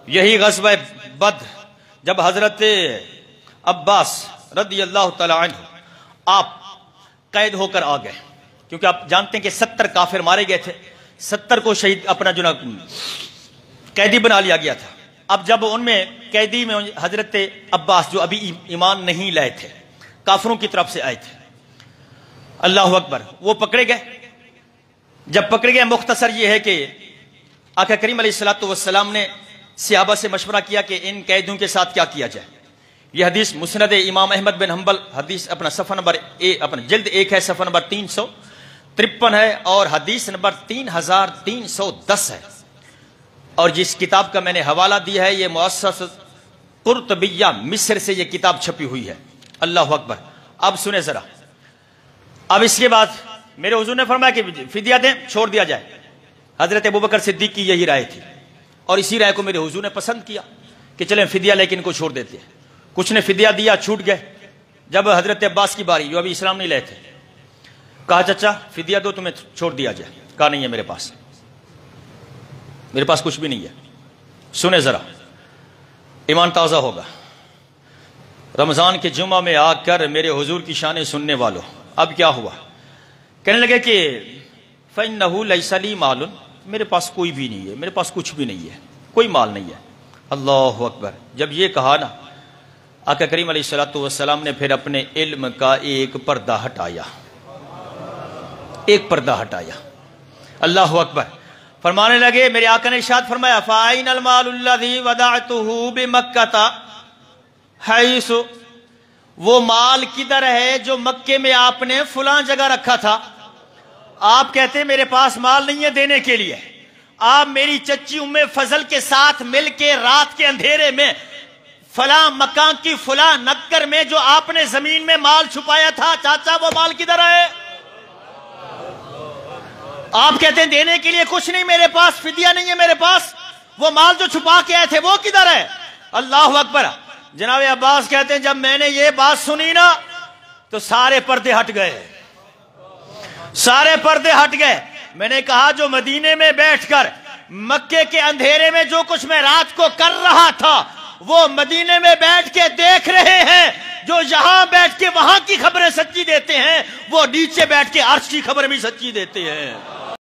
यही ग़ज़वा बद्र जब हजरत अब्बास रज़ी अल्लाह तआला अन्हु आप कैद होकर आ गए, क्योंकि आप जानते हैं कि 70 काफिर मारे गए थे, 70 को शहीद अपना जो ना कैदी बना लिया गया था। अब जब उनमें कैदी में हजरत अब्बास जो अभी ईमान नहीं लाए थे, काफिरों की तरफ से आए थे, अल्लाह अकबर, वो पकड़े गए। जब पकड़े गए, मुख्तसर ये है कि आका करीम अलैहिस्सलातु वस्सलाम ने सहाबा से मशवरा किया कि इन कैदियों के साथ क्या किया जाए। यह हदीस मुस्नद इमाम अहमद बिन हम्बल हदीस अपना सफ़ा नंबर अपना जिल्द 1 है, सफ़ा नंबर 353 है और हदीस नंबर 3310 है। और जिस किताब का मैंने हवाला दिया है, यह मुअस्सस कुर्तबिया मिस्र से यह किताब छपी हुई है। अल्लाह अकबर। अब सुने जरा, अब इसके बाद मेरे हुजूर ने फरमाया कि फिदिया दें, छोड़ दिया जाए। हजरत अबू बकर सिद्दीक की यही राय थी और इसी राय को मेरे हुजूर ने पसंद किया कि चलें फिदिया लेकिन इनको छोड़ देते हैं। कुछ ने फिदिया दिया, छूट गए। जब हजरत अब्बास की बारी, जो अभी इस्लाम नहीं लाए थे, कहा चाचा फिदिया दो, तुम्हें छोड़ दिया जाए। कहा नहीं है मेरे पास कुछ भी नहीं है। सुने जरा, ईमान ताजा होगा। रमजान के जुमा में आकर मेरे हुजूर की शान सुनने वालों, अब क्या हुआ? कहने लगे कि फ़इन्नहु लैसा ली मालुन, मेरे पास कोई भी नहीं है, मेरे पास कुछ भी नहीं है, कोई माल नहीं है। अल्लाह अकबर। जब ये कहा ना, आका करीम अलैहिस्सलातु वस्सलाम ने फिर अपने इल्म का एक पर्दा हटाया, एक पर्दा हटाया। अल्लाह अकबर। फरमाने लगे, मेरे आका ने इरशाद फरमाया, फ़ाइनल मालुल्लज़ी वदअतुहु बिमक्का हैसु, वो माल किधर है जो मक्के में आपने फुलां जगह रखा था। आप कहते हैं मेरे पास माल नहीं है देने के लिए। आप मेरी चच्ची उम्मे फजल के साथ मिलके रात के अंधेरे में फला मकान की फुला नक्कर में जो आपने जमीन में माल छुपाया था, चाचा वो माल किधर है? आप कहते हैं देने के लिए कुछ नहीं मेरे पास, फिदिया नहीं है मेरे पास, वो माल जो छुपा के आए थे वो किधर है? अल्लाह अकबर। जनाब अब्बास कहते हैं जब मैंने ये बात सुनी ना तो सारे पर्दे हट गए, सारे पर्दे हट गए। मैंने कहा जो मदीने में बैठकर मक्के के अंधेरे में जो कुछ मैं रात को कर रहा था, वो मदीने में बैठ के देख रहे हैं। जो यहां बैठ के वहां की खबरें सच्ची देते हैं, वो नीचे बैठ के अर्श की खबर भी सच्ची देते हैं।